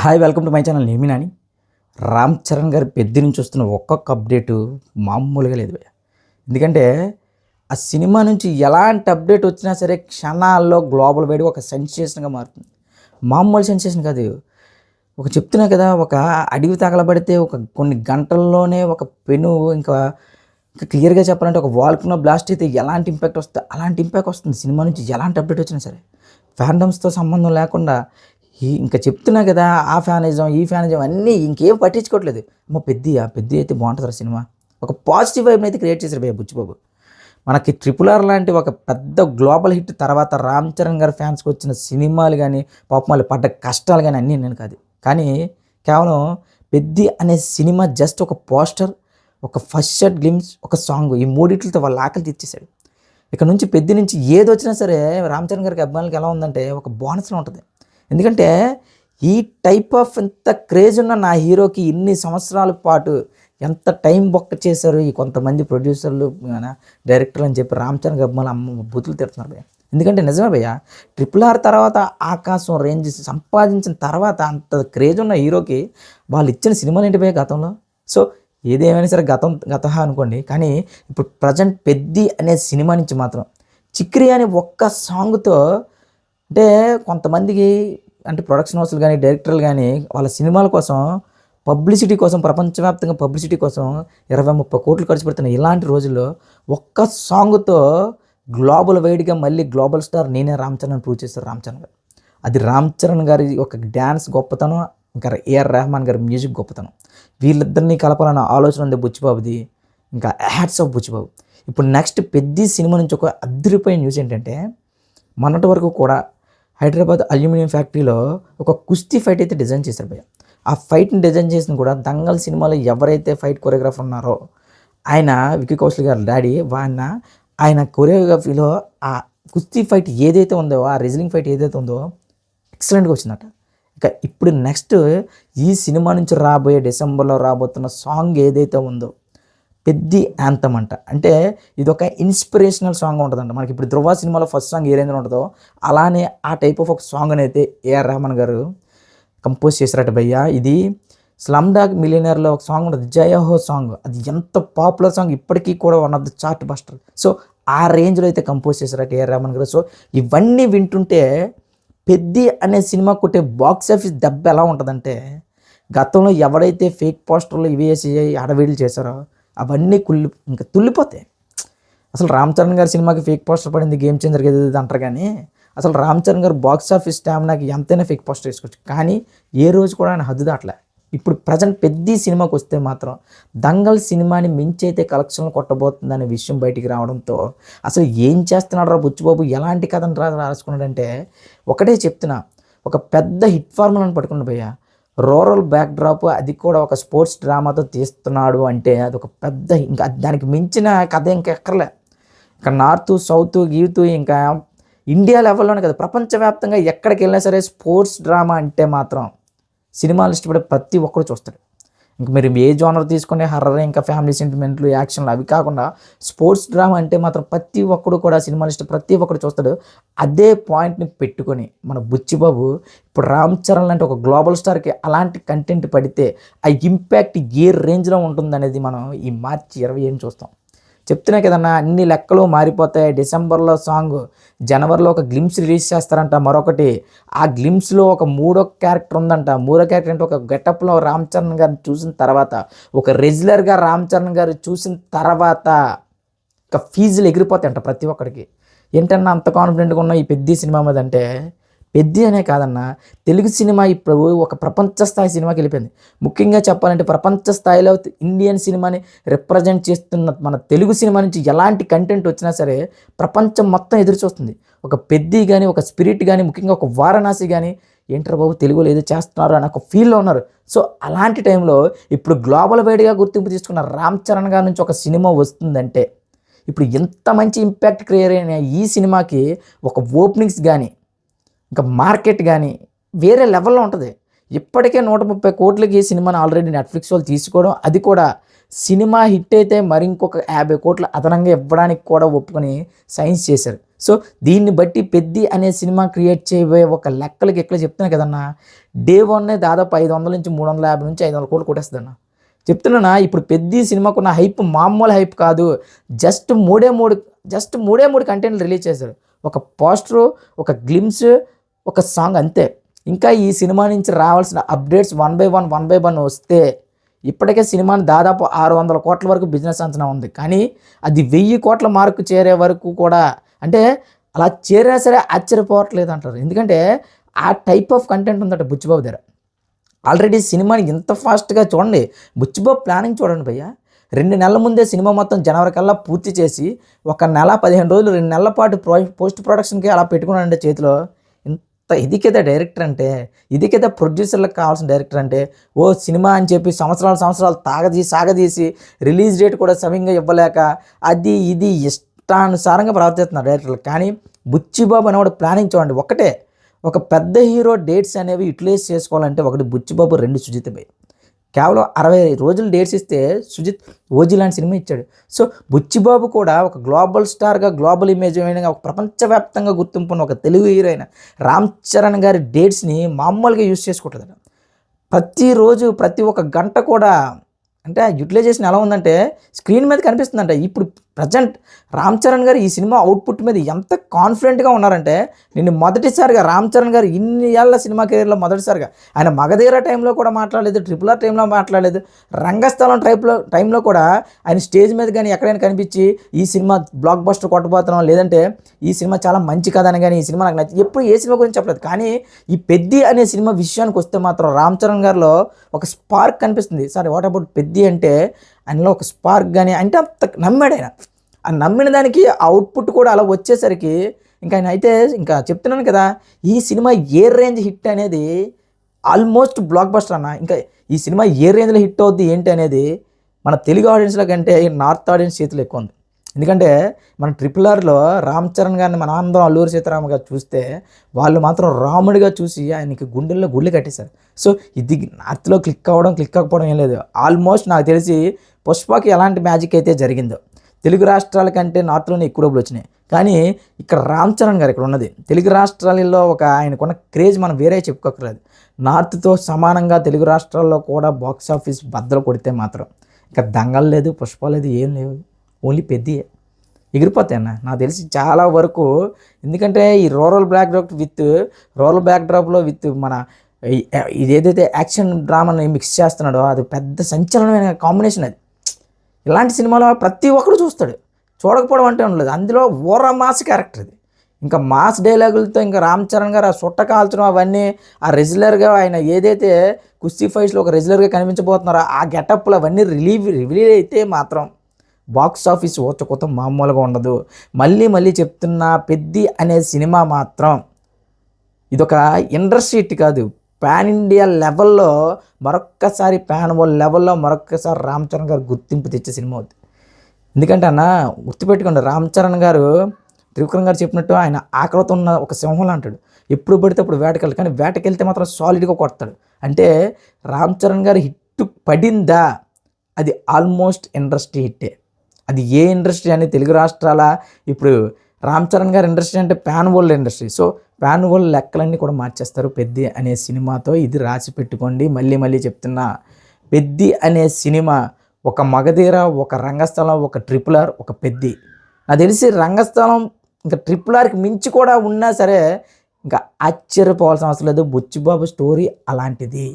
Hi welcome to my channel. నేమి నాని. రామ్ చరణ్ గారి పెద్ద నుంచి వస్తున్న ఒక్కొక్క అప్డేటు మామూలుగా లేదు భయ్య. ఎందుకంటే ఆ సినిమా నుంచి ఎలాంటి అప్డేట్ వచ్చినా సరే క్షణాల్లో గ్లోబల్ వైడ్ ఒక సెన్సేషన్గా మారుతుంది. మామూలు సెన్సేషన్ కాదు. ఒక చెప్తున్నా కదా, ఒక అడవి తగలబడితే ఒక కొన్ని గంటల్లోనే ఒక పెను ఇంకా ఇంకా క్లియర్గా చెప్పాలంటే ఒక వాల్కనో బ్లాస్ట్ అయితే ఎలాంటి ఇంపాక్ట్ వస్తుంది అలాంటి ఇంపాక్ట్ వస్తుంది సినిమా నుంచి ఎలాంటి అప్డేట్ వచ్చినా సరే. ఫ్యాండమ్స్తో సంబంధం లేకుండా ఇంకా చెప్తున్నా కదా, ఆ ఫ్యానిజం ఈ ఫ్యానిజం అన్నీ ఇంకేం పట్టించుకోవట్లేదు. పెద్ద అయితే బాగుంటుంది సినిమా. ఒక పాజిటివ్ వైబ్ని అయితే క్రియేట్ చేశారు భయ్య బుచ్చిబాబు. మనకి RRR లాంటి ఒక పెద్ద గ్లోబల్ హిట్ తర్వాత రామ్ చరణ్ గారి ఫ్యాన్స్కి వచ్చిన సినిమాలు కానీ పాపం వాళ్ళు పడ్డ కష్టాలు కానీ అన్నీ నేను కాదు. కానీ కేవలం పెద్ది అనే సినిమా జస్ట్ ఒక పోస్టర్, ఒక ఫస్ట్ షాట్ గ్లిమ్స్, ఒక సాంగ్, ఈ మూడిట్లతో వాళ్ళ ఆకలి తీర్చేశాడు. ఇక్కడ నుంచి పెద్ద నుంచి ఏది వచ్చినా సరే రామ్ చరణ్ గారికి అభిమానులకి ఎలా ఉందంటే ఒక బోనస్లో ఉంటుంది. ఎందుకంటే ఈ టైప్ ఆఫ్ ఎంత క్రేజ్ ఉన్న నా హీరోకి ఇన్ని సంవత్సరాల పాటు ఎంత టైం బొక్క చేశారు ఈ కొంతమంది ప్రొడ్యూసర్లు డైరెక్టర్లు అని చెప్పి రామ్ చరణ్ అభిమానులు అమ్మ బూతులు తిడుతున్నారు భయ్య. ఎందుకంటే నిజమే భయ్య, RRR తర్వాత ఆకాశం రేంజ్ సంపాదించిన తర్వాత అంత క్రేజ్ ఉన్న హీరోకి వాళ్ళు ఇచ్చిన సినిమాలు ఏంటి భయ్య గతంలో. సో ఏదేమైనా సరే గత అనుకోండి, కానీ ఇప్పుడు ప్రజెంట్ పెద్ది అనే సినిమా నుంచి మాత్రం చిక్రి అనే ఒక్క సాంగ్తో అంటే కొంతమందికి అంటే ప్రొడక్షన్ హౌస్లు కానీ డైరెక్టర్లు కానీ వాళ్ళ సినిమాల కోసం పబ్లిసిటీ కోసం ప్రపంచవ్యాప్తంగా పబ్లిసిటీ కోసం 20-30 కోట్లు ఖర్చు పెడుతున్న ఇలాంటి రోజుల్లో ఒక్క సాంగ్తో గ్లోబల్ వైడ్గా మళ్ళీ గ్లోబల్ స్టార్ నేనే రామ్ చరణ్ ప్రూవ్ చేస్తారు రామ్ చరణ్ గారు. అది రామ్ చరణ్ గారి ఒక డ్యాన్స్ గొప్పతనం, ఇంకా AR రెహమాన్ గారి మ్యూజిక్ గొప్పతనం. వీళ్ళిద్దరినీ కలపాలన్న ఆలోచన ఉంది బుచ్చిబాబుది. ఇంకా హ్యాట్స్ ఆఫ్ బుచ్చిబాబు. ఇప్పుడు నెక్స్ట్ పెద్ద సినిమా నుంచి ఒక అదిరిపోయిన న్యూస్ ఏంటంటే, మొన్నటి వరకు కూడా హైదరాబాద్ అల్యూమినియం ఫ్యాక్టరీలో ఒక కుస్తీ ఫైట్ అయితే డిజైన్ చేశారు భయ్య. ఆ ఫైట్ని డిజైన్ చేసిన కూడా దంగల్ సినిమాలో ఎవరైతే ఫైట్ కొరియోగ్రాఫర్ ఉన్నారో ఆయన విక్కీ కౌశల్ గారు డాడీ ఆయన కొరియోగ్రఫీలో ఆ కుస్తీ ఫైట్ ఏదైతే ఉందో, ఆ రెజ్లింగ్ ఫైట్ ఏదైతే ఉందో ఎక్సలెంట్గా వచ్చిందట. ఇక ఇప్పుడు నెక్స్ట్ ఈ సినిమా నుంచి రాబోయే డిసెంబర్లో రాబోతున్న సాంగ్ ఏదైతే ఉందో పెద్ది యాంథమ్ అంట. అంటే ఇది ఒక ఇన్స్పిరేషనల్ సాంగ్ ఉంటుందంట. మనకి ఇప్పుడు ధృవ సినిమాలో ఫస్ట్ సాంగ్ ఏ రేంజ్లో ఉంటుందో అలానే ఆ టైప్ ఆఫ్ ఒక సాంగ్ అయితే AR రెహమాన్ గారు కంపోజ్ చేశారట భయ్య. ఇది స్లమ్ డాగ్ మిలియనర్లో ఒక సాంగ్ ఉంటుంది, జయహో సాంగ్. అది ఎంత పాపులర్ సాంగ్, ఇప్పటికీ కూడా one of the chart buster. So ఆ రేంజ్లో అయితే కంపోజ్ చేశారట AR రెహమాన్ గారు. సో ఇవన్నీ వింటుంటే పెద్ది అనే సినిమా కొట్టే బాక్స్ ఆఫీస్ దెబ్బ ఎలా ఉంటుందంటే, గతంలో ఎవడైతే ఫేక్ పోస్టర్లు ఇవి వేసి అడవిడులు చేశారో అవన్నీ ఇంకా తుల్లిపోతాయి. అసలు రామ్ చరణ్ గారి సినిమాకి ఫేక్ పోస్టర్ పడింది, గేమ్ చేంజర్ ఏది అంటారు. కానీ అసలు రామ్ చరణ్ గారు బాక్స్ ఆఫీస్ స్టామినాకి ఎంతైనా ఫేక్ పోస్టర్ వేసుకోవచ్చు, కానీ ఏ రోజు కూడా ఆయన హద్దు దాటలే. ఇప్పుడు ప్రజెంట్ పెద్ద సినిమాకి వస్తే మాత్రం దంగల్ సినిమాని మించి అయితే కలెక్షన్లు కొట్టబోతుందనే విషయం బయటికి రావడంతో అసలు ఏం చేస్తున్నాడు రా బుచ్చిబాబు, ఎలాంటి కథను రాసుకున్నాడంటే ఒకటే చెప్తున్నా, ఒక పెద్ద హిట్ ఫార్ములను పట్టుకున్నాడు భయ్య. రూరల్ బ్యాక్డ్రాప్, అది కూడా ఒక స్పోర్ట్స్ డ్రామాతో తీస్తున్నాడు అంటే అదొక పెద్ద, ఇంకా దానికి మించిన కథ ఇంకా ఎక్కర్లే. ఇంకా నార్త్ సౌత్ గీత్ ఇంకా ఇండియా లెవెల్లోనే కదా ప్రపంచవ్యాప్తంగా ఎక్కడికి వెళ్ళినా సరే స్పోర్ట్స్ డ్రామా అంటే మాత్రం సినిమాలు ఇష్టపడే ప్రతి ఒక్కరు చూస్తారు. ఇంక మీరు ఏ జోనర్ తీసుకునే హర్రర్, ఇంకా ఫ్యామిలీ సెంటిమెంట్లు, యాక్షన్లు అవి కాకుండా స్పోర్ట్స్ డ్రామా అంటే మాత్రం ప్రతి ఒక్కడు కూడా సినిమాలు ప్రతి ఒక్కరు చూస్తాడు. అదే పాయింట్ని పెట్టుకొని మన బుచ్చిబాబు ఇప్పుడు రామ్ చరణ్ లాంటి ఒక గ్లోబల్ స్టార్కి అలాంటి కంటెంట్ పడితే ఆ ఇంపాక్ట్ ఏ రేంజ్లో ఉంటుందనేది మనం ఈ మార్చి 27 చూస్తాం. చెప్తున్నా కదన్నా, అన్ని లెక్కలు మారిపోతాయి. డిసెంబర్లో సాంగ్, జనవరిలో ఒక గ్లిమ్స్ రిలీజ్ చేస్తారంట. మరొకటి ఆ గ్లిమ్స్లో ఒక మూడో క్యారెక్టర్ ఉందంట. మూడో క్యారెక్టర్ అంటే ఒక గెటప్లో రామ్ చరణ్ గారిని చూసిన తర్వాత, ఒక రెగ్యులర్గా రామ్ చరణ్ గారు చూసిన తర్వాత ఇక ఫీజులు ఎగిరిపోతాయంట ప్రతి ఒక్కడికి. ఏంటన్నా అంత కాన్ఫిడెంట్గా ఉన్న ఈ పెద్ద సినిమా మీద అంటే, పెద్ద అనే కాదన్నా, తెలుగు సినిమా ఇప్పుడు ఒక ప్రపంచ స్థాయి సినిమాకి వెళ్ళిపోయింది. ముఖ్యంగా చెప్పాలంటే ప్రపంచ స్థాయిలో ఇండియన్ సినిమాని రిప్రజెంట్ చేస్తున్న మన తెలుగు సినిమా నుంచి ఎలాంటి కంటెంట్ వచ్చినా సరే ప్రపంచం మొత్తం ఎదురు చూస్తుంది. ఒక పెద్ది కానీ, ఒక స్పిరిట్ కానీ, ముఖ్యంగా ఒక వారణాసి కానీ, ఏంటర్ బాబు తెలుగులో ఏదో చేస్తున్నారు అని ఒక ఫీల్లో ఉన్నారు. సో అలాంటి టైంలో ఇప్పుడు గ్లోబల్ వైడ్గా గుర్తింపు తీసుకున్న రామ్ చరణ్ గారి నుంచి ఒక సినిమా వస్తుందంటే, ఇప్పుడు ఎంత మంచి ఇంపాక్ట్ క్రియేట్ అయిన ఈ సినిమాకి ఒక ఓపెనింగ్స్ కానీ, ఇంకా మార్కెట్ కానీ వేరే లెవెల్లో ఉంటుంది. ఇప్పటికే 130 కోట్లకి ఈ సినిమాని ఆల్రెడీ నెట్ఫ్లిక్స్ వాళ్ళు తీసుకోవడం, అది కూడా సినిమా హిట్ అయితే మరి ఇంకొక 50 కోట్లు అదనంగా ఇవ్వడానికి కూడా ఒప్పుకొని సైన్స్ చేశారు. సో దీన్ని బట్టి పెద్ది అనే సినిమా క్రియేట్ చేయబోయే ఒక లెక్కలకి ఎక్కడ చెప్తున్నాను కదన్నా, డే వన్నే దాదాపు 500 నుంచి 350 నుంచి 500 కోట్లు కొట్టేస్తుందన్న. చెప్తున్నానా, ఇప్పుడు పెద్ది సినిమాకున్న హైప్ మామూలు హైప్ కాదు. జస్ట్ మూడే మూడు కంటెంట్లు రిలీజ్ చేశారు. ఒక పోస్టరు, ఒక గ్లిమ్స్, ఒక సాంగ్ అంతే. ఇంకా ఈ సినిమా నుంచి రావాల్సిన అప్డేట్స్ వన్ బై వన్ వస్తే ఇప్పటికే సినిమాని దాదాపు 600 కోట్ల వరకు బిజినెస్ అంచనా ఉంది. కానీ అది 1000 కోట్ల మార్కు చేరే వరకు కూడా, అంటే అలా చేరినా సరే ఆశ్చర్యపోవట్లేదు అంటారు. ఎందుకంటే ఆ టైప్ ఆఫ్ కంటెంట్ ఉందట బుచ్చిబాబు దగ్గర. ఆల్రెడీ సినిమాని ఇంత ఫాస్ట్గా చూడండి, బుచ్చిబాబు ప్లానింగ్ చూడండి భయ్య. 2 నెలల ముందే సినిమా మొత్తం జనవరి కల్లా పూర్తి చేసి 1 నెల 15 రోజులు 2 నెలల పాటు పోస్ట్ ప్రొడక్షన్కి అలా పెట్టుకున్నాడంటే చేతిలో. ఇది కదా డైరెక్టర్ అంటే, ఇది కదా ప్రొడ్యూసర్లకు కావాల్సిన డైరెక్టర్ అంటే. ఓ సినిమా అని చెప్పి సంవత్సరాలు సాగదీసి రిలీజ్ డేట్ కూడా సమయంగా ఇవ్వలేక అది ఇది ఇష్టానుసారంగా ప్రవర్తిస్తున్నారు డైరెక్టర్లు. కానీ బుచ్చిబాబు అనేవాడు ప్లానింగ్ చూడండి. ఒక పెద్ద హీరో డేట్స్ అనేవి యూటిలైజ్ చేసుకోవాలంటే ఒకటి బుచ్చిబాబు, 2 సుజిత్ భయ్. కేవలం 60 రోజులు డేట్స్ ఇస్తే సుజిత్ ఓజీ లాంటి సినిమా ఇచ్చాడు. సో బుచ్చిబాబు కూడా ఒక గ్లోబల్ స్టార్గా, గ్లోబల్ ఇమేజ్ అయిన, ఒక ప్రపంచవ్యాప్తంగా గుర్తింపున్న ఒక తెలుగు హీరో అయిన రామ్ చరణ్ గారి డేట్స్ని మామూలుగా యూజ్ చేసుకుంటుంది. ప్రతిరోజు ప్రతి ఒక్క గంట కూడా, అంటే యూటిలైజేషన్ ఎలా ఉందంటే స్క్రీన్ మీద కనిపిస్తుందంట. ఇప్పుడు ప్రజెంట్ రామ్ చరణ్ గారు ఈ సినిమా అవుట్పుట్ మీద ఎంత కాన్ఫిడెంట్గా ఉన్నారంటే, నేను మొదటిసారిగా రామ్ చరణ్ గారు ఇన్ని ఏళ్ళ సినిమా కెరీర్లో మొదటిసారిగా ఆయన మగధీర టైంలో కూడా మాట్లాడలేదు, RRR టైంలో మాట్లాడలేదు, రంగస్థలం టైంలో కూడా ఆయన స్టేజ్ మీద కానీ ఎక్కడైనా కనిపించి ఈ సినిమా బ్లాక్ బస్టర్ కొట్టబోతున్నాం, లేదంటే ఈ సినిమా చాలా మంచి కథ అని కానీ, ఈ సినిమా నాకు నచ్చి ఎప్పుడు ఏ సినిమా గురించి చెప్పలేదు. కానీ ఈ పెద్ది అనే సినిమా విషయానికి వస్తే మాత్రం రామ్ చరణ్ గారిలో ఒక స్పార్క్ కనిపిస్తుంది. సరే వాట్ అబౌట్ పెద్ది అంటే ఆయనలో ఒక స్పార్క్ కానీ, అంటే అంత నమ్మాడు ఆయన. ఆ నమ్మిన దానికి అవుట్పుట్ కూడా అలా వచ్చేసరికి ఇంకా ఆయన అయితే ఇంకా చెప్తున్నాను కదా, ఈ సినిమా ఏ రేంజ్ హిట్ అనేది ఆల్మోస్ట్ బ్లాక్ బస్టర్ అన్న. ఇంకా ఈ సినిమా ఏ రేంజ్లో హిట్ అవుద్ది ఏంటి అనేది మన తెలుగు ఆడియన్స్లో కంటే నార్త్ ఆడియన్స్ చేతిలో ఎక్కువ ఉంది. ఎందుకంటే మన RRRలో రామ్ చరణ్ గారిని మన అందరం అల్లూరి సీతారామ గారు చూస్తే వాళ్ళు మాత్రం రాముడిగా చూసి ఆయనకి గుండెల్లో గుళ్ళు కట్టేశారు. సో ఇది నార్త్లో క్లిక్ అవ్వకపోవడం ఏం లేదు. ఆల్మోస్ట్ నాకు తెలిసి పుష్పకి ఎలాంటి మ్యాజిక్ అయితే జరిగిందో, తెలుగు రాష్ట్రాల కంటే నార్త్లోనే ఎక్కువ డబ్బులు వచ్చినాయి. కానీ ఇక్కడ రామ్ చరణ్ గారు ఇక్కడ ఉన్నది తెలుగు రాష్ట్రాలలో ఒక ఆయనకున్న క్రేజ్ మనం వేరే చెప్పుకోకర్లేదు. నార్త్తో సమానంగా తెలుగు రాష్ట్రాల్లో కూడా బాక్స్ ఆఫీస్ బద్దలు కొడితే మాత్రం ఇంకా దంగలు లేదు, పుష్ప లేదు, ఏం లేవు, ఓన్లీ పెద్ది ఎగిరిపోతాయి అన్న నాకు తెలిసి చాలా వరకు. ఎందుకంటే ఈ రూరల్ బ్యాక్డ్రాప్లో విత్ మన ఇదేదైతే యాక్షన్ డ్రామాని మిక్స్ చేస్తున్నాడో అది పెద్ద సంచలనమైన కాంబినేషన్. అది ఇలాంటి సినిమాలో ప్రతి ఒక్కరు చూస్తాడు, చూడకపోవడం అంటే ఉండలేదు. అందులో ఓరా మాస్ క్యారెక్టర్ ఇది. ఇంకా మాస్ డైలాగులతో ఇంకా రామ్ చరణ్ గారు ఆ సుట్ట కాల్చడం అవన్నీ, ఆ రెగ్యులర్గా ఆయన ఏదైతే కుస్తీ ఫైట్స్లో ఒక రెగ్యులర్గా కనిపించబోతున్నారో ఆ గెటప్లు అవన్నీ రిలీజ్ అయితే మాత్రం బాక్స్ ఆఫీస్ ఊచకోత మామూలుగా ఉండదు. మళ్ళీ చెప్తున్నా, పెద్ది అనే సినిమా మాత్రం ఇదొక ఇండస్ట్రీ హిట్ కాదు, పాన్ ఇండియా లెవెల్లో మరొక్కసారి మరొక్కసారి రామ్ చరణ్ గారు గుర్తింపు తెచ్చే సినిమా అవుతుంది. ఎందుకంటే అన్న గుర్తుపెట్టుకోండి, రామ్ చరణ్ గారు త్రివిక్రమ్ గారు చెప్పినట్టు ఆయన ఆకలితో ఉన్న ఒక సింహంలా అంటాడు. ఎప్పుడు పడితే అప్పుడు వేటకెళ్ళి, కానీ వేటకెళ్తే మాత్రం సాలిడ్గా కొడతాడు. అంటే రామ్ చరణ్ గారు హిట్ పడిందా అది ఆల్మోస్ట్ ఇండస్ట్రీ హిట్టే. అది ఏ ఇండస్ట్రీ అని తెలుగు రాష్ట్రాల ఇప్పుడు రామ్ చరణ్ గారి ఇండస్ట్రీ అంటే pan world industry. So pan world లెక్కలన్నీ కూడా మార్చేస్తారు పెద్ది అనే సినిమాతో. ఇది రాసి పెట్టుకోండి. మళ్ళీ చెప్తున్నా, పెద్ది అనే సినిమా ఒక మగధీర, ఒక రంగస్థలం, ఒక RRR, ఒక పెద్ది. నాకు తెలిసి రంగస్థలం ఇంకా RRRకి మించి కూడా ఉన్నా సరే ఇంకా ఆశ్చర్యపోవాల్సిన అవసరం లేదు. బుచ్చిబాబు స్టోరీ అలాంటిది.